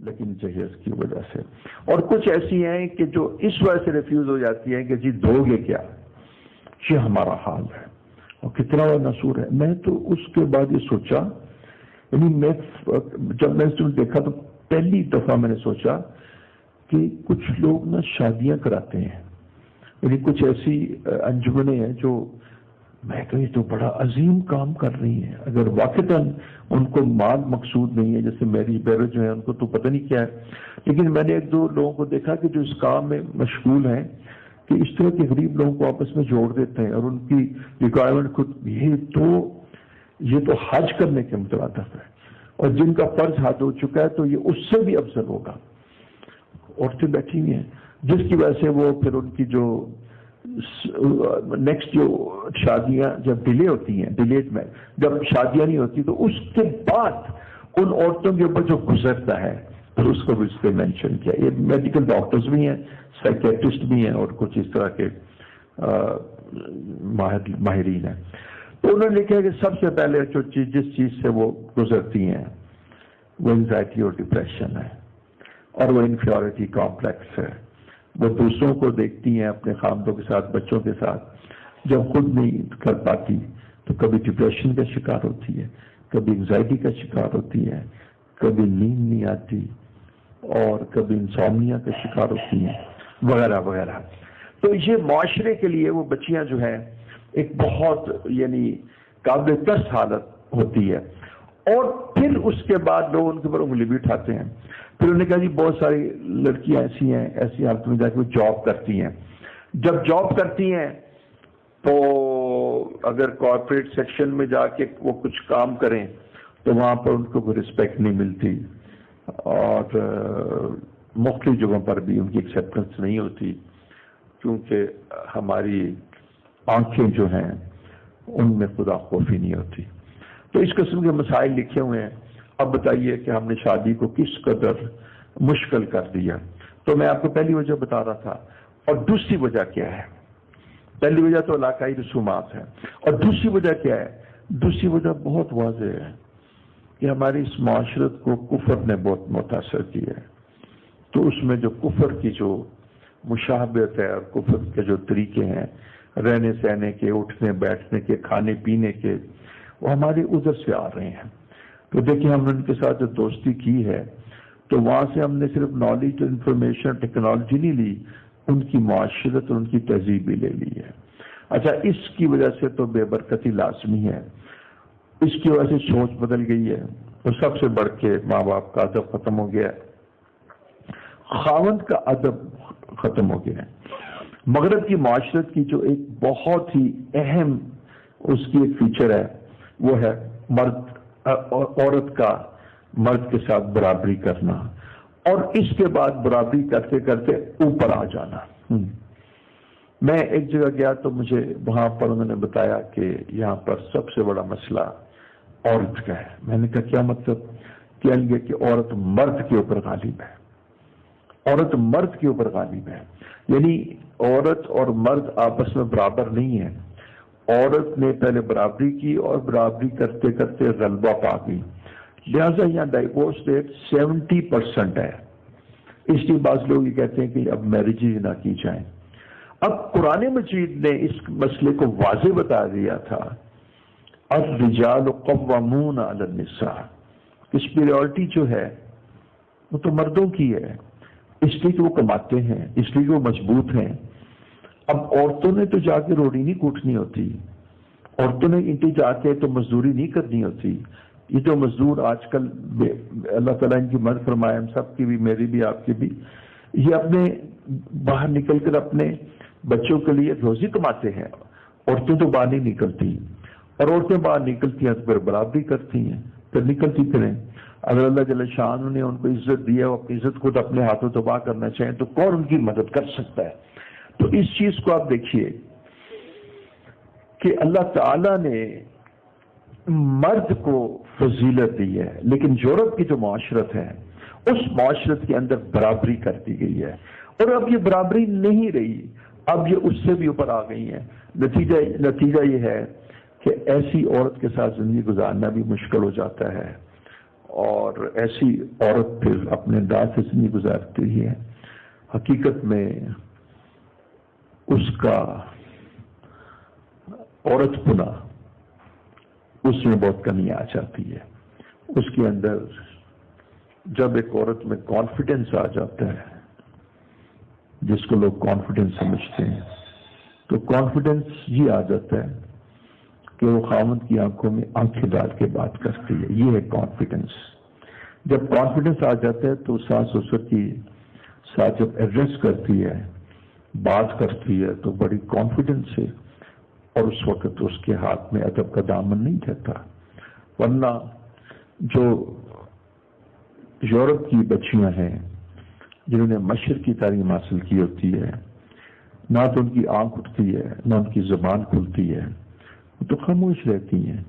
لیکن جہیز کی وجہ سے، اور کچھ ایسی ہیں کہ جو اس وجہ سے ریفیوز ہو جاتی ہیں کہ جی دو گے کیا، یہ ہمارا حال ہے، اور کتنا بڑا نصور ہے۔ میں تو اس کے بعد یہ سوچا، یعنی جب میں نے دیکھا تو پہلی دفعہ میں نے سوچا کہ کچھ لوگ نا شادیاں کراتے ہیں، یعنی کچھ ایسی انجمنیں ہیں جو میں کہیں تو بڑا عظیم کام کر رہی ہیں، اگر واقعتاً ان کو مال مقصود نہیں ہے، جیسے میری بیرو جو ہے ان کو تو پتہ نہیں کیا ہے، لیکن میں نے ایک دو لوگوں کو دیکھا کہ جو اس کام میں مشغول ہیں کہ اس طرح کے غریب لوگوں کو آپس میں جوڑ دیتے ہیں، اور ان کی ریکوائرمنٹ خود یہ تو حج کرنے کے مترادف ہے، اور جن کا فرض حج ہو چکا ہے تو یہ اس سے بھی افضل ہوگا۔ عورتیں بیٹھی ہوئی ہیں جس کی وجہ سے وہ پھر ان کی جو نیکسٹ جو شادیاں جب ڈیلے ہوتی ہیں، ڈیلیٹ میں جب شادیاں نہیں ہوتی تو اس کے بعد ان عورتوں کے اوپر جو گزرتا ہے پھر اس کو بھی اس پہ مینشن کیا۔ یہ میڈیکل ڈاکٹرز بھی ہیں، سائیکیٹرسٹ بھی ہیں، اور کچھ اس طرح کے ماہرین ہیں۔ تو انہوں نے لکھا ہے کہ سب سے پہلے جس چیز سے وہ گزرتی ہیں وہ انزائٹی اور ڈپریشن ہے، اور وہ انفیورٹی کمپلیکس ہے۔ وہ دوسروں کو دیکھتی ہیں اپنے خامدوں کے ساتھ، بچوں کے ساتھ، جب خود نہیں کر پاتی تو کبھی ڈپریشن کا شکار ہوتی ہے، کبھی انزائٹی کا شکار ہوتی ہے، کبھی نیند نہیں آتی، اور کبھی انسومنیا کا شکار ہوتی ہیں، وغیرہ وغیرہ۔ تو یہ معاشرے کے لیے وہ بچیاں جو ہیں ایک بہت یعنی قابل ترس حالت ہوتی ہے، اور پھر اس کے بعد لوگ ان کے اوپر انگلی بھی اٹھاتے ہیں۔ پھر انہوں نے کہا جی بہت ساری لڑکیاں ایسی ہیں، ایسی حالت میں جا کے وہ جاب کرتی ہیں، جب جاب کرتی ہیں تو اگر کارپوریٹ سیکشن میں جا کے وہ کچھ کام کریں تو وہاں پر ان کو کوئی رسپیکٹ نہیں ملتی، اور مختلف جگہوں پر بھی ان کی ایکسیپٹنس نہیں ہوتی، کیونکہ ہماری آنکھیں جو ہیں ان میں خدا خوفی نہیں ہوتی۔ تو اس قسم کے مسائل لکھے ہوئے ہیں۔ اب بتائیے کہ ہم نے شادی کو کس قدر مشکل کر دیا۔ تو میں آپ کو پہلی وجہ بتا رہا تھا، اور دوسری وجہ کیا ہے؟ پہلی وجہ تو علاقائی رسومات ہے، اور دوسری وجہ کیا ہے؟ دوسری وجہ بہت واضح ہے کہ ہماری اس معاشرت کو کفر نے بہت متاثر کیا ہے۔ تو اس میں جو کفر کی جو مشابہت ہے، اور کفر کے جو طریقے ہیں رہنے سہنے کے، اٹھنے بیٹھنے کے، کھانے پینے کے، وہ ہمارے ادھر سے آ رہے ہیں۔ تو دیکھیں ہم نے ان کے ساتھ جو دوستی کی ہے تو وہاں سے ہم نے صرف نالج، انفارمیشن، ٹیکنالوجی نہیں لی، ان کی معاشرت اور ان کی تہذیب بھی لے لی ہے۔ اچھا، اس کی وجہ سے تو بے برکتی لازمی ہے، اس کی وجہ سے سوچ بدل گئی ہے، اور سب سے بڑھ کے ماں باپ کا ادب ختم ہو گیا ہے، خاوند کا ادب ختم ہو گیا ہے۔ مغرب کی معاشرت کی جو ایک بہت ہی اہم اس کی ایک فیچر ہے وہ ہے عورت کا مرد کے ساتھ برابری کرنا، اور اس کے بعد برابری کرتے کرتے اوپر آ جانا۔ میں ایک جگہ گیا تو مجھے وہاں پر انہوں نے بتایا کہ یہاں پر سب سے بڑا مسئلہ عورت کا ہے۔ میں نے کہا کیا مطلب؟ کہیں گے کہ عورت مرد کے اوپر غالب ہے، عورت مرد کے اوپر غالب ہے، یعنی عورت اور مرد آپس میں برابر نہیں ہے۔ عورت نے پہلے برابری کی اور برابری کرتے کرتے غلبہ پا گئی، لہذا یہاں ڈائیورس ریٹ 70% ہے۔ اس لیے بعض لوگ یہ کہتے ہیں کہ اب میرج ہی نہ کی جائیں۔ اب قرآن مجید نے اس مسئلے کو واضح بتا دیا تھا، الرجال قوامون علی النساء، اس پریورٹی جو ہے وہ تو مردوں کی ہے، اس لیے کہ وہ کماتے ہیں، اس لیے کہ وہ مضبوط ہیں۔ اب عورتوں نے تو جا کے روٹی نہیں کوٹنی ہوتی، عورتوں نے انٹی جا کے تو مزدوری نہیں کرنی ہوتی۔ یہ جو مزدور آج کل اللہ تعالیٰ ان کی مدد فرمائے، ہم سب کی بھی، میری بھی، آپ کی بھی، یہ اپنے باہر نکل کر اپنے بچوں کے لیے روزی کماتے ہیں۔ عورتیں تو باہر نہیں نکلتی، اور عورتیں باہر نکلتی ہیں تو پھر برابری کرتی ہیں، پھر نکلتی پھریں۔ اگر اللہ جل شان نے ان کو عزت دی ہے، وہ اپنی عزت خود اپنے ہاتھوں تباہ کرنا چاہیں تو کون ان کی مدد کر سکتا ہے؟ تو اس چیز کو آپ دیکھیے کہ اللہ تعالیٰ نے مرد کو فضیلت دی ہے، لیکن یورپ کی جو معاشرت ہے اس معاشرت کے اندر برابری کر دی گئی ہے، اور اب یہ برابری نہیں رہی، اب یہ اس سے بھی اوپر آ گئی ہیں۔ نتیجہ یہ ہے کہ ایسی عورت کے ساتھ زندگی گزارنا بھی مشکل ہو جاتا ہے، اور ایسی عورت پھر اپنے انداز سے زندگی گزارتی ہے، حقیقت میں اس کا عورت پنا اس میں بہت کمی آ جاتی ہے. اس کے اندر جب ایک عورت میں کانفیڈنس آ جاتا ہے، جس کو لوگ کانفیڈنس سمجھتے ہیں، تو کانفیڈنس یہ آ جاتا ہے کہ وہ خاوند کی آنکھوں میں آنکھیں ڈال کے بات کرتی ہے. یہ ہے کانفیڈنس. جب کانفیڈنس آ جاتا ہے تو ساس سسر کی ساتھ جب ایڈریس کرتی ہے، بات کرتی ہے، تو بڑی کانفیڈنس ہے، اور اس وقت اس کے ہاتھ میں ادب کا دامن نہیں رہتا. ورنہ جو یورپ کی بچیاں ہیں جنہوں نے مشرق کی تعلیم حاصل کی ہوتی ہے، نہ تو ان کی آنکھ اٹھتی ہے نہ ان کی زبان کھلتی ہے، وہ تو خاموش رہتی ہیں.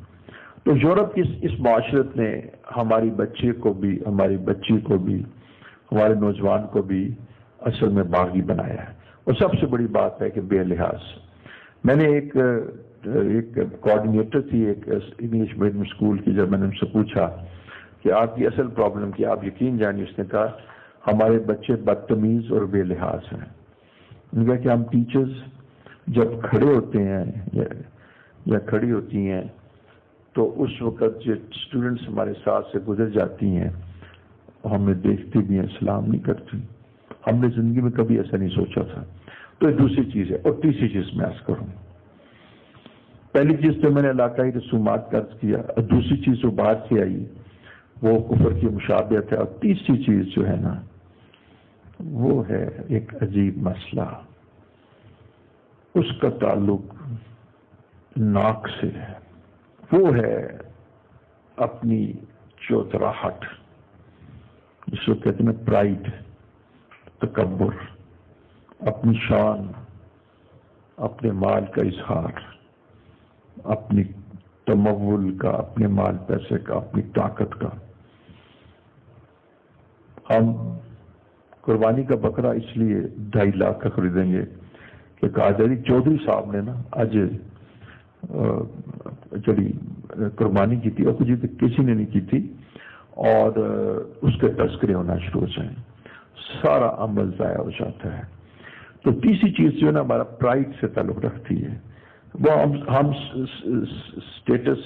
تو یورپ کی اس معاشرت نے ہماری بچے کو بھی، ہماری بچی کو بھی، ہمارے نوجوان کو بھی اصل میں باغی بنایا ہے. اور سب سے بڑی بات ہے کہ بے لحاظ. میں نے ایک کوآرڈینیٹر تھی ایک انگلش میڈیم اسکول کی، جب میں نے ان سے پوچھا کہ آپ کی اصل پرابلم کیا، آپ یقین جانیے، اس نے کہا ہمارے بچے بدتمیز اور بے لحاظ ہیں. ان کا کہ ہم ٹیچرز جب کھڑے ہوتے ہیں یا کھڑی ہوتی ہیں تو اس وقت جو اسٹوڈنٹس ہمارے ساتھ سے گزر جاتی ہیں ہمیں دیکھتی بھی ہیں، سلام نہیں کرتی. ہم نے زندگی میں کبھی ایسا نہیں سوچا تھا. تو یہ دوسری چیز ہے. اور تیسری چیز میں عرض کروں، پہلی چیز تو میں نے علاقائی رسومات کا عرض کیا، اور دوسری چیز جو باہر سے آئی وہ کفر کی مشابہت ہے، اور تیسری چیز جو ہے نا وہ ہے ایک عجیب مسئلہ. اس کا تعلق ناک سے ہے. وہ ہے اپنی چوتراہٹ، جس کو کہتے ہیں پرائڈ، تکبر، اپنی شان، اپنے مال کا اظہار، اپنی تمول کا، اپنے مال پیسے کا، اپنی طاقت کا. ہم قربانی کا بکرا اس لیے 2.5 لاکھ کا خریدیں گے کہ قادری چودھری صاحب نے نا آج چلی قربانی کی تھی، اور کسی نے نہیں کی تھی، اور اس کے تذکرے ہونا شروع ہو جائیں، سارا عمل ضائع ہو جاتا ہے. تو تیسری چیز جو ہے نا ہمارا پرائڈ سے تعلق رکھتی ہے. وہ ہم اسٹیٹس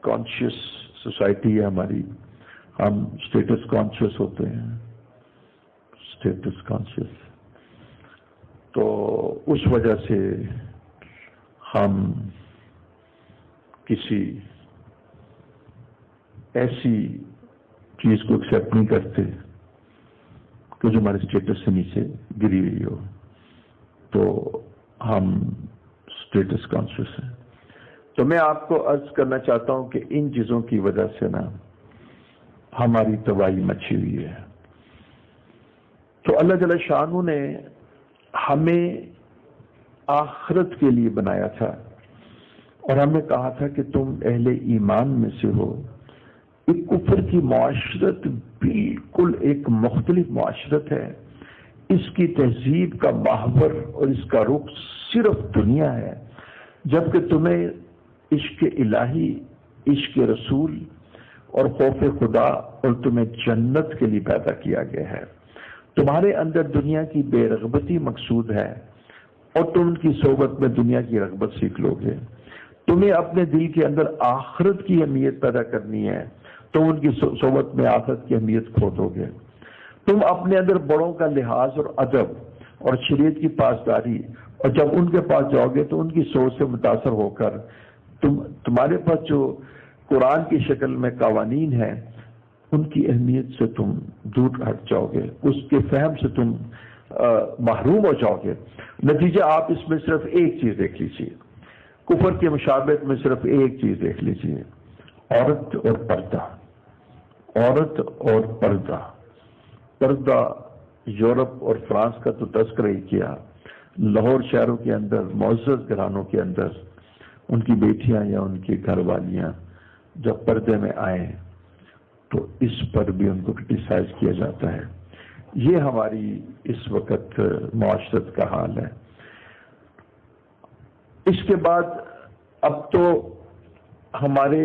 کانشیس سوسائٹی ہے ہماری. ہم اسٹیٹس کانشیس ہوتے ہیں، اسٹیٹس کانشیس. تو اس وجہ سے ہم کسی ایسی چیز کو ایکسیپٹ نہیں کرتے کہ جو ہمارے اسٹیٹس سے نیچے گری ہوئی ہو. تو ہم اسٹیٹس کانشیس ہیں. تو میں آپ کو عرض کرنا چاہتا ہوں کہ ان چیزوں کی وجہ سے نا ہماری تباہی مچی ہوئی ہے. تو اللہ جل شانہ نے ہمیں آخرت کے لیے بنایا تھا، اور ہمیں کہا تھا کہ تم اہل ایمان میں سے ہو. ایک کفر کی معاشرت بالکل ایک مختلف معاشرت ہے. اس کی تہذیب کا محور اور اس کا رخ صرف دنیا ہے، جبکہ تمہیں عشق الہی، عشق رسول اور خوف خدا اور تمہیں جنت کے لیے پیدا کیا گیا ہے. تمہارے اندر دنیا کی بے رغبتی مقصود ہے، اور تم ان کی صحبت میں دنیا کی رغبت سیکھ لو گے. تمہیں اپنے دل کے اندر آخرت کی اہمیت پیدا کرنی ہے، تم ان کی صحبت میں آخرت کی اہمیت کھو دو گے. تم اپنے اندر بڑوں کا لحاظ اور ادب اور شریعت کی پاسداری، اور جب ان کے پاس جاؤ گے تو ان کی سوچ سے متاثر ہو کر تمہارے پاس جو قرآن کی شکل میں قوانین ہیں ان کی اہمیت سے تم دور ہٹ جاؤ گے، اس کے فہم سے تم محروم ہو جاؤ گے. نتیجہ آپ اس میں صرف ایک چیز دیکھ لیجیے، کفر کی مشابہت میں صرف ایک چیز دیکھ لیجیے، عورت اور پردہ. عورت اور پردہ. پردہ یورپ اور فرانس کا تو تذکرہ ہی کیا. لاہور شہروں کے اندر معزز گھرانوں کے اندر ان کی بیٹیاں یا ان کی گھر والیاں جب پردے میں آئیں تو اس پر بھی ان کو کرٹیسائز کیا جاتا ہے. یہ ہماری اس وقت معاشرت کا حال ہے. اس کے بعد اب تو ہمارے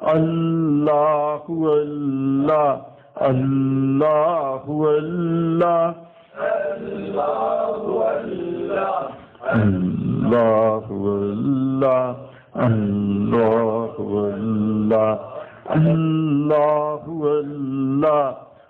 اللہ اللہ اللہ اللہ اللہ اللہ اللہ اللہ اللہ اللہ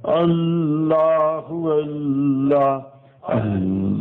اللہ اللہ اللہ اللہ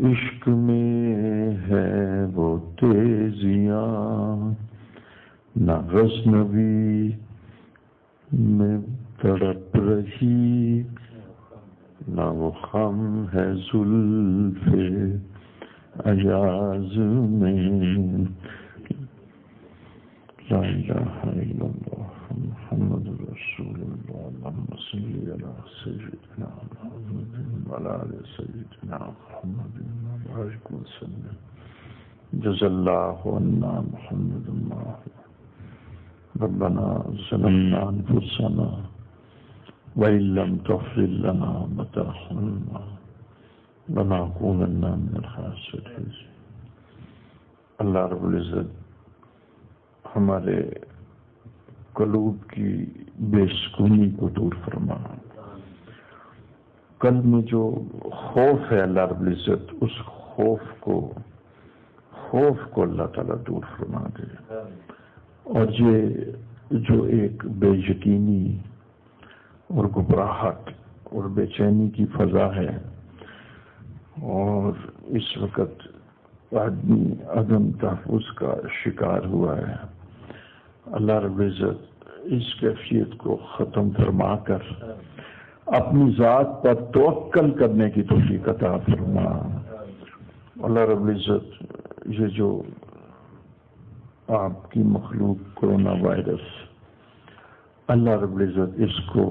عشق میں ہے وہ تیزیاں نہ غزنوی میں تڑپ رہی نہ وہ خم ہے زلف ایاز میں لا الہ الا اللہ محمد رسول اللہ اللہم صلی علی سیدنا محمد وعلی آل سیدنا محمد وبارک وسلم جزا اللہ عنا محمد اللہ ربنا ظلمنا انفسنا وإن لم تغفر لنا وترحمنا لنكونن من الخاسرین۔ اللہ رب العزت ہمارے قلوب کی بے سکونی کو دور فرما، قلب میں جو خوف ہے اللہ رب العزت اس خوف کو اللہ تعالیٰ دور فرما دے، اور یہ جو ایک بے یقینی اور گھبراہٹ اور بے چینی کی فضا ہے اور اس وقت آدمی عدم تحفظ کا شکار ہوا ہے، اللہ رب العزت اس کیفیت کو ختم فرما کر اپنی ذات پر توکل کرنے کی توفیق عطا فرما۔ اللہ رب العزت یہ جو آپ کی مخلوق کرونا وائرس، اللہ رب العزت اس کو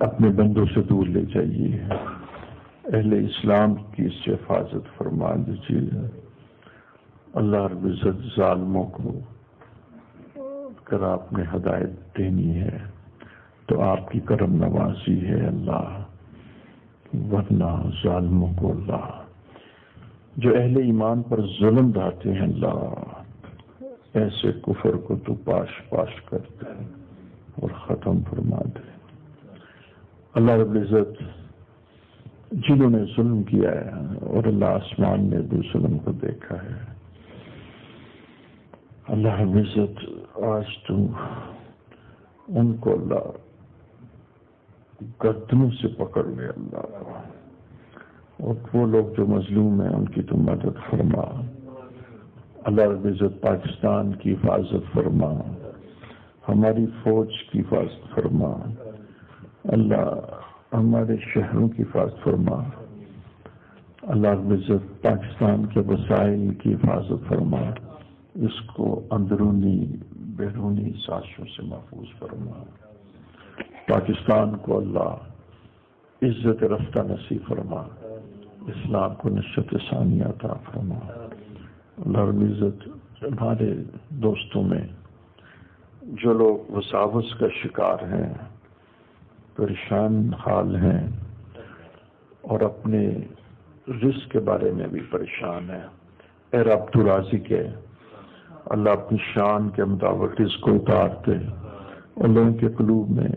اپنے بندوں سے دور لے جائیے، اہل اسلام کی اس سے حفاظت فرما دیجیے۔ اللہ رب العزت ظالموں کو اگر آپ نے ہدایت دینی ہے تو آپ کی کرم نوازی ہے اللہ، ورنہ ظالموں کو اللہ جو اہل ایمان پر ظلم ڈھاتے ہیں اللہ ایسے کفر کو تو پاش پاش کر دے اور ختم فرما دے۔ اللہ رب العزت جنہوں نے ظلم کیا ہے اور اللہ آسمان نے بھی ظلم کو دیکھا ہے، اللہ رب العزت آج تو ان کو اللہ گردنوں سے پکڑ لے اللہ، اور وہ لوگ جو مظلوم ہیں ان کی تو مدد فرما اللہ رب العزت، پاکستان کی حفاظت فرما، ہماری فوج کی حفاظت فرما اللہ، ہمارے شہروں کی حفاظت فرما اللہ رب العزت، پاکستان کے وسائل کی حفاظت فرما، اس کو اندرونی بیرونی سازشوں سے محفوظ فرما، پاکستان کو اللہ عزت رفتہ نصیب فرما، اسلام کو نشت ثانیہ عطا فرما اللہ رب العزت۔ ہمارے دوستوں میں جو لوگ وساوس کا شکار ہیں، پریشان حال ہیں، اور اپنے رزق کے بارے میں بھی پریشان ہیں، اے رب تو راضی کے اللہ اپنی شان کے مطابق رزق کو اتارتے اور لوگوں کے قلوب میں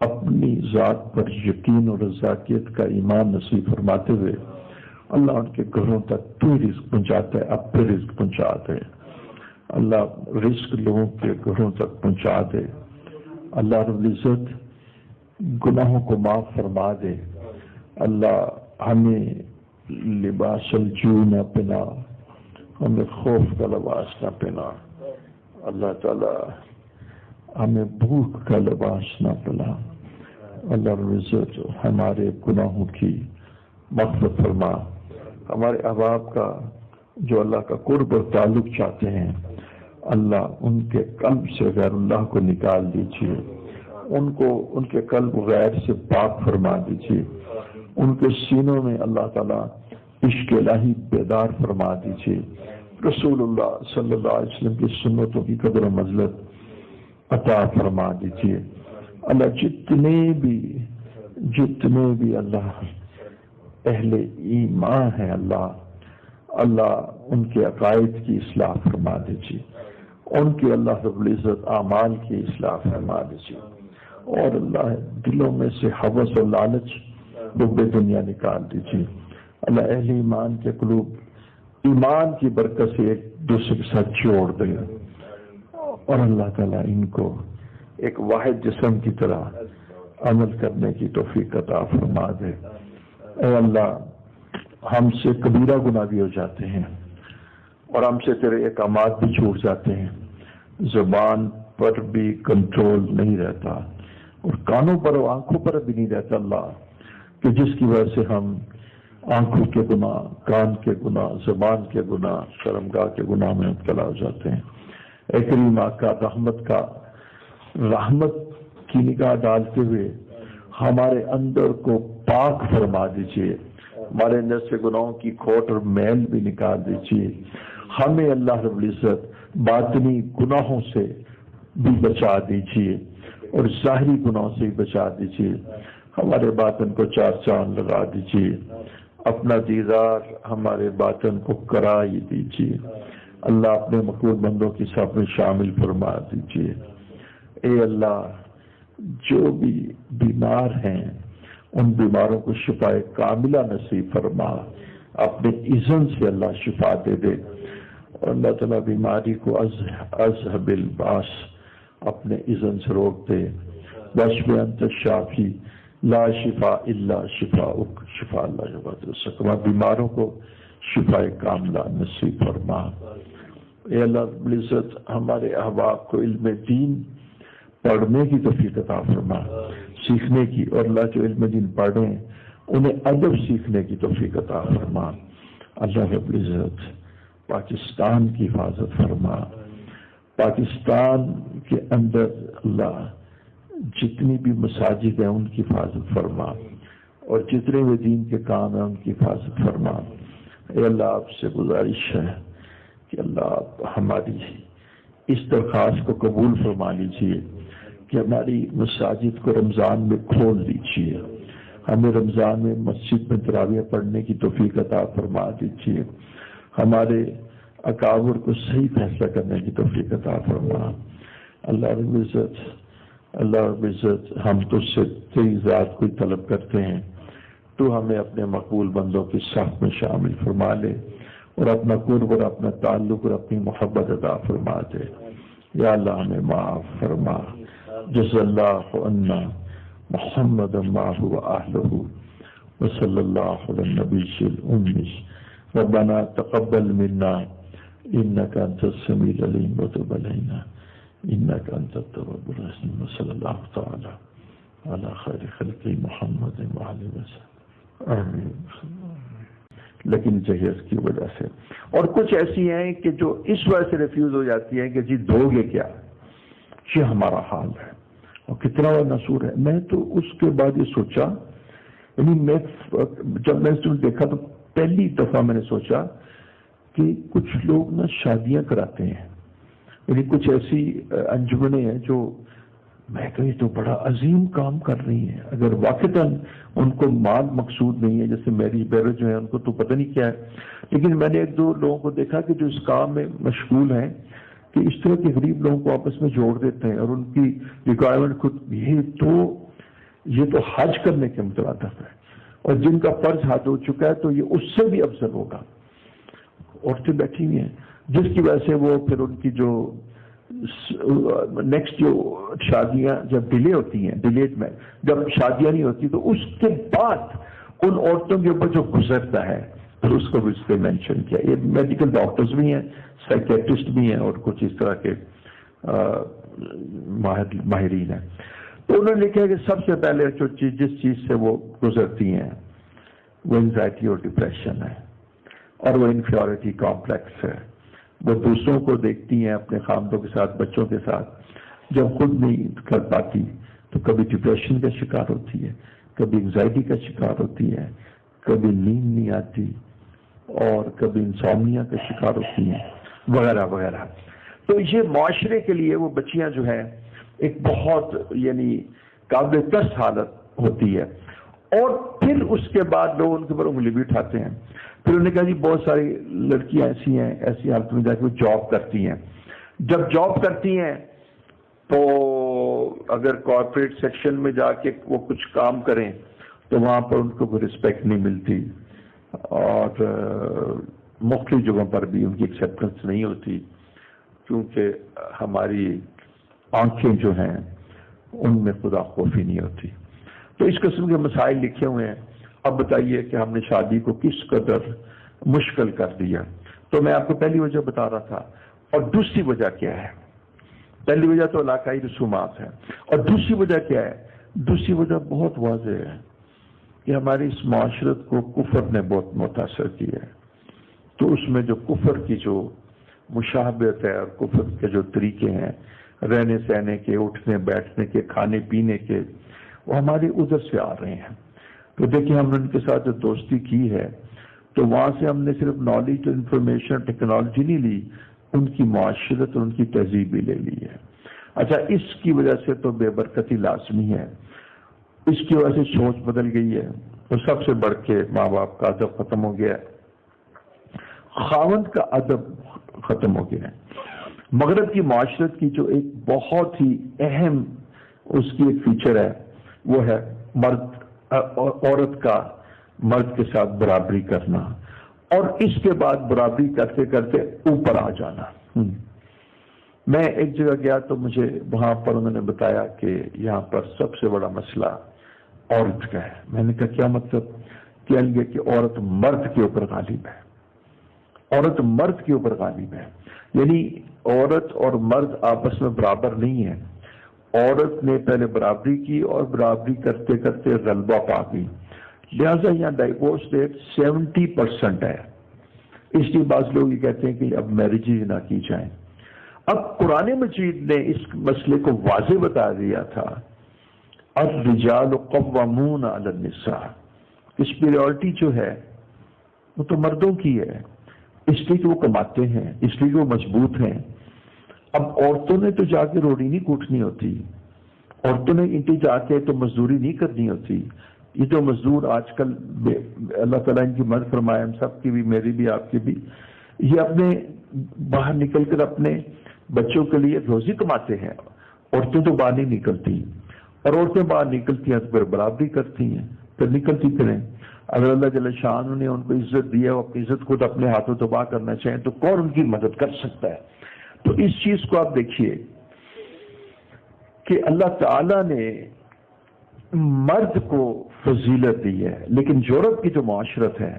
اپنی ذات پر یقین اور رضاکیت کا ایمان نصیب فرماتے ہوئے اللہ ان کے گھروں تک تو رزق پہنچاتا ہے، اب پہ رزق پہنچا دے اللہ، رزق لوگوں کے گھروں تک پہنچا دے اللہ رب العزت، گناہوں کو معاف فرما دے اللہ، ہمیں لباس الجو نہ پہنا، ہمیں خوف کا لباس نہ پہنا اللہ تعالی، ہمیں بھوک کا لباس نہ پہنا اللہ رب العزت، ہمارے گناہوں کی مغفرت فرما، ہمارے احباب کا جو اللہ کا قرب اور تعلق چاہتے ہیں اللہ، ان کے قلب سے غیر اللہ کو نکال دیجیے، ان کو ان کے قلب غیر سے پاک فرما دیجیے، ان کے سینوں میں اللہ تعالیٰ عشق الہی بیدار فرما دیجیے، رسول اللہ صلی اللہ علیہ وسلم کی سنتوں کی قدر و منزلت عطا فرما دیجیے اللہ، جتنے بھی اللہ اہل ایمان ہیں اللہ ان کے عقائد کی اصلاح فرما دیجیے، ان کے اللہ رب العزت اعمال کی اصلاح فرما دیجیے، اور اللہ دلوں میں سے ہوس اور لالچ بے دنیا نکال دیجیے اللہ، اہل ایمان کے قلوب ایمان کی برکت سے ایک دوسرے کے ساتھ جوڑ دیں، اور اللہ تعالیٰ ان کو ایک واحد جسم کی طرح عمل کرنے کی توفیق عطا فرما دے۔ اے اللہ، ہم سے کبیرہ گناہ بھی ہو جاتے ہیں اور ہم سے تیرے احکامات بھی چھوٹ جاتے ہیں، زبان پر بھی کنٹرول نہیں رہتا اور کانوں پر اور آنکھوں پر بھی نہیں رہتا اللہ، کہ جس کی وجہ سے ہم آنکھوں کے گناہ، کان کے گناہ، زبان کے گناہ، شرمگاہ کے گناہ میں مبتلا ہو جاتے ہیں۔ اے کریم آقا، رحمت کی نگاہ ڈالتے ہوئے ہمارے اندر کو پاک فرما دیجیے، ہمارے اندر سے گناہوں کی کھوٹ اور میل بھی نکال دیجیے، ہمیں اللہ رب العزت باطنی گناہوں سے بھی بچا دیجیے اور ظاہری گناہوں سے بھی بچا دیجیے، ہمارے باطن کو چار چاند لگا دیجیے، اپنا دیدار ہمارے باطن کو کرائی دیجیے اللہ، اپنے مقبول بندوں کی صف میں شامل فرما دیجیے۔ اے اللہ، جو بھی بیمار ہیں ان بیماروں کو شفا کاملہ نصیب فرما، اپنے اذن سے اللہ شفا دے دے، اور اللہ تعالیٰ بیماری کو اذهب الباس اپنے اذن سے روک دے، واشف انت الشافی لا شفا الا شفاؤک، شفا اللہ یغادر السقم، بیماروں کو شفا کاملہ نصیب فرما۔ اے اللہ رب العزت، ہمارے احباب کو علم دین پڑھنے کی توفیق عطا فرما، سیکھنے کی، اور اللہ جو علم دین پڑھیں انہیں ادب سیکھنے کی توفیق عطا فرما۔ اللہ رب العزت پاکستان کی حفاظت فرما، پاکستان کے اندر اللہ جتنی بھی مساجد ہیں ان کی حفاظت فرما، اور جتنے بھی دین کے کام ہیں ان کی حفاظت فرما۔ اے اللہ، آپ سے گزارش ہے کہ اللہ آپ ہماری اس درخواست کو قبول فرما لیجیے کہ ہماری مساجد کو رمضان میں کھول دیجیے، ہمیں رمضان میں مسجد میں تراویح پڑھنے کی توفیق عطا فرما دیجیے، ہمارے اکابر کو صحیح فیصلہ کرنے کی توفیق عطا فرما۔ اللہ رب العزت، ہم تو سے تیری ذات کو طلب کرتے ہیں، تو ہمیں اپنے مقبول بندوں کی صف میں شامل فرما لے اور اپنا قرب اور اپنا تعلق اور اپنی محبت عطا فرما دے۔ یا اللہ، ہمیں معاف فرما، جزا اللہ عنا محمد معه وأهله وصلى الله على النبي الأمي ربنا تقبل منا إنك أنت السميع العليم وتب علينا إنك أنت التواب الرحيم وصلى الله تعالى على خير خلق محمد وعلى وسلم آمین. لیکن جہیز کی وجہ سے، اور کچھ ایسی ہیں کہ جو اس وجہ سے ریفیوز ہو جاتی ہیں کہ جی دو گے کیا، یہ ہمارا حال ہے. اور کتنا بڑا نصور ہے. میں تو اس کے بعد یہ سوچا، یعنی جب میں اس کو دیکھا تو پہلی دفعہ میں نے سوچا کہ کچھ لوگ نا شادیاں کراتے ہیں، یعنی کچھ ایسی انجمنیں ہیں جو میں کہیں تو بڑا عظیم کام کر رہی ہیں. اگر واقعتاً ان کو مال مقصود نہیں ہے، جیسے میری بیرو جو ہے ان کو تو پتہ نہیں کیا ہے، لیکن میں نے ایک دو لوگوں کو دیکھا کہ جو اس کام میں مشغول ہیں کہ اس طرح کے غریب لوگوں کو آپس میں جوڑ دیتے ہیں، اور ان کی ریکوائرمنٹ خود یہ تو حج کرنے کے مترادف ہے، اور جن کا فرض حج ہو چکا ہے تو یہ اس سے بھی افضل ہوگا. عورتیں بیٹھی ہوئی ہیں جس کی وجہ سے وہ پھر ان کی جو نیکسٹ جو شادیاں جب ڈیلے ہوتی ہیں، ڈیلیٹ میں جب شادیاں نہیں ہوتی تو اس کے بعد ان عورتوں کے اوپر جو گزرتا ہے پھر اس کو بھی اس پہ مینشن کیا. یہ میڈیکل ڈاکٹرز بھی ہیں، سائیکیٹرسٹ بھی ہیں، اور کچھ اس طرح کے ماہرین ہیں. تو انہوں نے لکھا کہ سب سے پہلے جس چیز سے وہ گزرتی ہیں وہ انزائٹی اور ڈپریشن ہے، اور وہ انفیورٹی کمپلیکس ہے. وہ دوسروں کو دیکھتی ہیں اپنے خامدوں کے ساتھ، بچوں کے ساتھ، جب خود نہیں کر پاتی تو کبھی ڈپریشن کا شکار ہوتی ہے، کبھی انزائٹی کا شکار ہوتی ہے، کبھی نیند نہیں آتی، اور کبھی انسومنیا کا شکار ہوتی ہیں، وغیرہ وغیرہ. تو یہ معاشرے کے لیے وہ بچیاں جو ہیں ایک بہت یعنی قابل ترس حالت ہوتی ہے. اور پھر اس کے بعد لوگ ان کے اوپر انگلی بھی اٹھاتے ہیں. پھر انہوں نے کہا جی بہت ساری لڑکیاں ایسی ہیں، ایسی حالت میں جا کے وہ جاب کرتی ہیں. جب جاب کرتی ہیں تو اگر کارپوریٹ سیکشن میں جا کے وہ کچھ کام کریں تو وہاں پر ان کو کوئی رسپیکٹ نہیں ملتی، اور مختلف جگہوں پر بھی ان کی ایکسیپٹنس نہیں ہوتی، کیونکہ ہماری آنکھیں جو ہیں ان میں خدا خوفی نہیں ہوتی. تو اس قسم کے مسائل لکھے ہوئے ہیں. اب بتائیے کہ ہم نے شادی کو کس قدر مشکل کر دیا. تو میں آپ کو پہلی وجہ بتا رہا تھا، اور دوسری وجہ کیا ہے؟ پہلی وجہ تو علاقائی رسومات ہے، اور دوسری وجہ کیا ہے؟ دوسری وجہ بہت واضح ہے کہ ہماری اس معاشرت کو کفر نے بہت متاثر کیا ہے. تو اس میں جو کفر کی جو مشابہت ہے اور کفر کے جو طریقے ہیں رہنے سہنے کے، اٹھنے بیٹھنے کے، کھانے پینے کے، وہ ہماری ادھر سے آ رہے ہیں. تو دیکھیں ہم نے ان کے ساتھ جو دوستی کی ہے تو وہاں سے ہم نے صرف نالج اور انفارمیشن ٹیکنالوجی نہیں لی، ان کی معاشرت اور ان کی تہذیب بھی لے لی ہے. اچھا، اس کی وجہ سے تو بے برکتی لازمی ہے، اس کی وجہ سے سوچ بدل گئی ہے، اور سب سے بڑھ کے ماں باپ کا ادب ختم ہو گیا ہے، خاوند کا ادب ختم ہو گیا ہے. مغرب کی معاشرت کی جو ایک بہت ہی اہم اس کی ایک فیچر ہے وہ ہے عورت کا مرد کے ساتھ برابری کرنا، اور اس کے بعد برابری کرتے کرتے اوپر آ جانا. میں ایک جگہ گیا تو مجھے وہاں پر انہوں نے بتایا کہ یہاں پر سب سے بڑا مسئلہ عورت کا ہے. میں نے کہا کیا مطلب؟ کہیں گے کہ عورت مرد کے اوپر غالب ہے، عورت مرد کے اوپر غالب ہے. یعنی عورت اور مرد آپس میں برابر نہیں ہے. عورت نے پہلے برابری کی اور برابری کرتے کرتے غلبہ پا گئی، لہذا یہاں ڈائیورس ریٹ 70% ہے. اس لیے بعض لوگ یہ کہتے ہیں کہ اب میرجز نہ کی جائیں. اب قرآن مجید نے اس مسئلے کو واضح بتا دیا تھا، الرجال قوامون علی النساء. سپیریورٹی جو ہے وہ تو مردوں کی ہے، اس لیے کہ وہ کماتے ہیں، اس لیے کہ وہ مضبوط ہیں. اب عورتوں نے تو جا کے روٹی نہیں کوٹنی ہوتی، عورتوں نے انٹی جا کے تو مزدوری نہیں کرنی ہوتی. یہ جو مزدور آج کل اللہ تعالیٰ ان کی مدد فرمائے، ہم سب کی بھی، میری بھی، آپ کی بھی، یہ اپنے باہر نکل کر اپنے بچوں کے لیے روزی کماتے ہیں. عورتیں تو باہر نہیں نکلتی، اور عورتیں باہر نکلتی ہیں تو پھر برابری کرتی ہیں، پھر نکلتی پھریں. اگر اللہ جل شان نے ان کو عزت دی ہے، وہ اپنی عزت خود اپنے ہاتھوں تباہ کرنا چاہیں تو کون ان کی مدد کر سکتا ہے؟ تو اس چیز کو آپ دیکھیے کہ اللہ تعالیٰ نے مرد کو فضیلت دی ہے، لیکن یورپ کی جو معاشرت ہے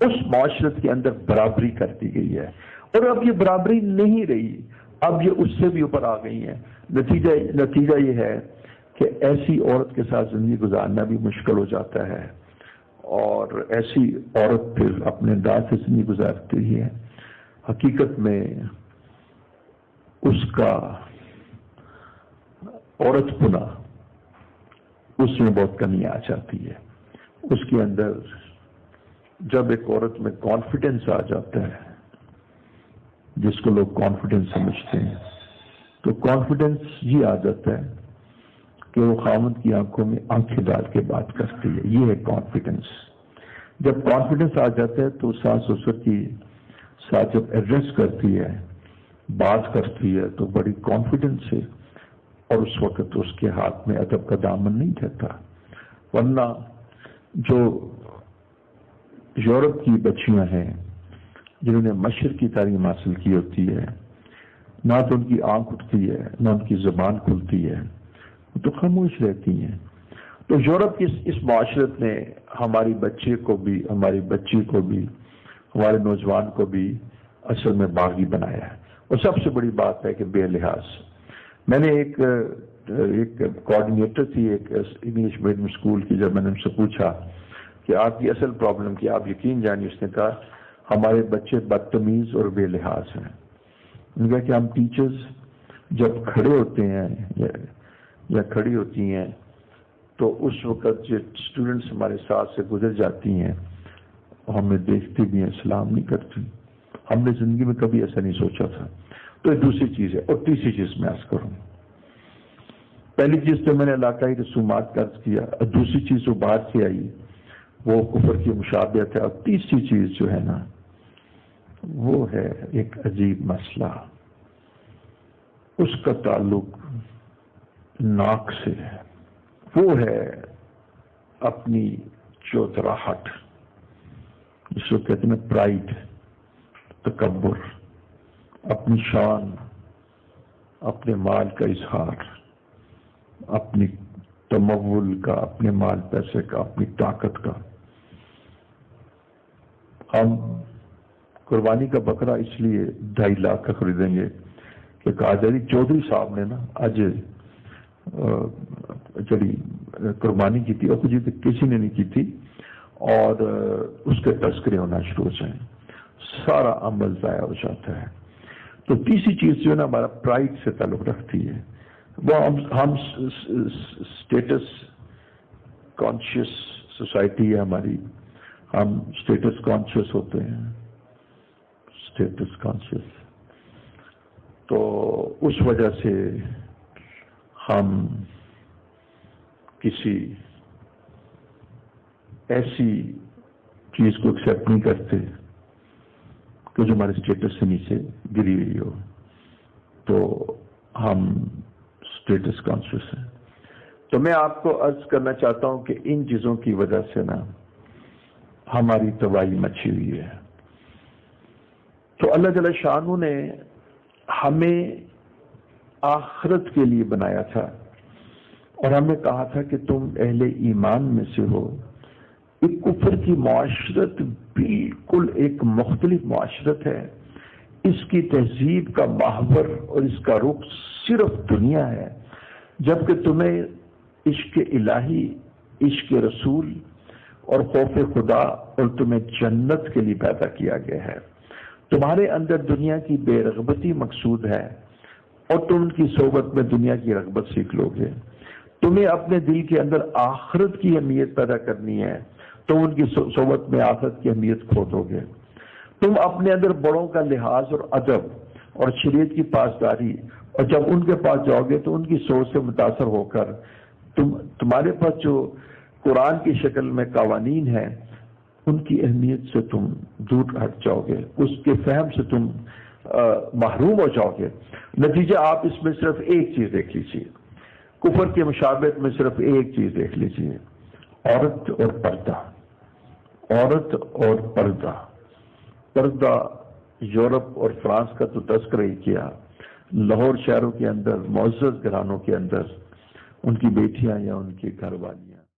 اس معاشرت کے اندر برابری کر دی گئی ہے، اور اب یہ برابری نہیں رہی، اب یہ اس سے بھی اوپر آ گئی ہیں۔ نتیجہ یہ ہے کہ ایسی عورت کے ساتھ زندگی گزارنا بھی مشکل ہو جاتا ہے، اور ایسی عورت پھر اپنے انداز سے زندگی گزارتی ہے، حقیقت میں اس کا عورت پنا اس میں بہت کمی آ جاتی ہے۔ اس کے اندر جب ایک عورت میں کانفیڈنس آ جاتا ہے، جس کو لوگ کانفیڈنس سمجھتے ہیں، تو کانفیڈنس یہ آ جاتا ہے کہ وہ خاوند کی آنکھوں میں آنکھیں ڈال کے بات کرتی ہے، یہ ہے کانفیڈنس۔ جب کانفیڈنس آ جاتا ہے تو ساس سسر کی ساتھ جب ایڈریس کرتی ہے، بات کرتی ہے، تو بڑی کانفیڈنس سے، اور اس وقت اس کے ہاتھ میں ادب کا دامن نہیں رہتا۔ ورنہ جو یورپ کی بچیاں ہیں جنہوں نے مشرق کی تعلیم حاصل کی ہوتی ہے، نہ تو ان کی آنکھ اٹھتی ہے نہ ان کی زبان کھلتی ہے، وہ تو خاموش رہتی ہیں۔ تو یورپ کی اس معاشرت نے ہماری بچے کو بھی، ہماری بچی کو بھی، ہمارے نوجوان کو بھی اصل میں باغی بنایا ہے۔ اور سب سے بڑی بات ہے کہ بے لحاظ۔ میں نے ایک کوآرڈینیٹر تھی ایک انگلش میڈیم اسکول کی، جب میں نے ان سے پوچھا کہ آپ کی اصل پرابلم کیا، آپ یقین جانیں، اس نے کہا ہمارے بچے بدتمیز اور بے لحاظ ہیں۔ انہوں نے کہا کہ ہم ٹیچرز جب کھڑے ہوتے ہیں یا کھڑی ہوتی ہیں تو اس وقت جو اسٹوڈنٹس ہمارے ساتھ سے گزر جاتی ہیں ہمیں دیکھتی بھی ہیں، سلام نہیں کرتی۔ ہم نے زندگی میں کبھی ایسا نہیں سوچا تھا۔ تو یہ دوسری چیز ہے۔ اور تیسری چیز میں عرض کروں، پہلی چیز تو میں نے علاقائی رسومات کا عرض کیا، اور دوسری چیز جو باہر سے آئی وہ کفر کی مشابہت ہے، اور تیسری چیز جو ہے نا وہ ہے ایک عجیب مسئلہ، اس کا تعلق ناک سے ہے، وہ ہے اپنی چوتراہٹ، جس کو کہتے ہیں پرائڈ، تکبر، اپنی شان، اپنے مال کا اظہار، اپنی تمول کا، اپنے مال پیسے کا، اپنی طاقت کا۔ ہم قربانی کا بکرا اس لیے 2.5 لاکھ کا خریدیں گے کہ قادری چودھری صاحب نے نا آج چلی قربانی کی تھی، اور کسی نے نہیں کی تھی، اور اس کے تذکرے ہونا شروع ہو جائیں، سارا عمل ضائع ہو جاتا ہے۔ تو تیسری چیز جو ہے نا ہمارا پرائڈ سے تعلق رکھتی ہے، وہ ہم اسٹیٹس کانشیس سوسائٹی ہے ہماری، ہم اسٹیٹس کانشیس ہوتے ہیں، اسٹیٹس کانشیس، تو اس وجہ سے ہم کسی ایسی چیز کو ایکسیپٹ نہیں کرتے کہ جو ہمارے اسٹیٹس سے نیچے گری ہوئی ہو، تو ہم اسٹیٹس کانشیس ہیں۔ تو میں آپ کو عرض کرنا چاہتا ہوں کہ ان چیزوں کی وجہ سے نا ہماری تباہی مچی ہوئی ہے۔ تو اللہ جل شانہ نے ہمیں آخرت کے لیے بنایا تھا، اور ہمیں کہا تھا کہ تم اہل ایمان میں سے ہو۔ ایک کفر کی معاشرت بالکل ایک مختلف معاشرت ہے، اس کی تہذیب کا محور اور اس کا رخ صرف دنیا ہے، جبکہ تمہیں عشق الہی، عشق رسول اور خوف خدا اور تمہیں جنت کے لیے پیدا کیا گیا ہے۔ تمہارے اندر دنیا کی بے رغبتی مقصود ہے، اور تم ان کی صحبت میں دنیا کی رغبت سیکھ لو گے۔ تمہیں اپنے دل کے اندر آخرت کی اہمیت پیدا کرنی ہے، تم ان کی صحبت میں آخرت کی اہمیت کھو دو گے۔ تم اپنے اندر بڑوں کا لحاظ اور ادب اور شریعت کی پاسداری، اور جب ان کے پاس جاؤ گے تو ان کی سوچ سے متاثر ہو کر تمہارے پاس جو قرآن کی شکل میں قوانین ہیں ان کی اہمیت سے تم دور ہٹ جاؤ گے، اس کے فہم سے تم محروم ہو جاؤ گے۔ نتیجہ آپ اس میں صرف ایک چیز دیکھ لیجیے، کفر کی مشابہت میں صرف ایک چیز دیکھ لیجیے، عورت اور پردہ، عورت اور پردہ۔ پردہ یورپ اور فرانس کا تو تذکرہ ہی کیا، لاہور شہروں کے اندر معزز گھرانوں کے اندر ان کی بیٹیاں یا ان کے گھر والی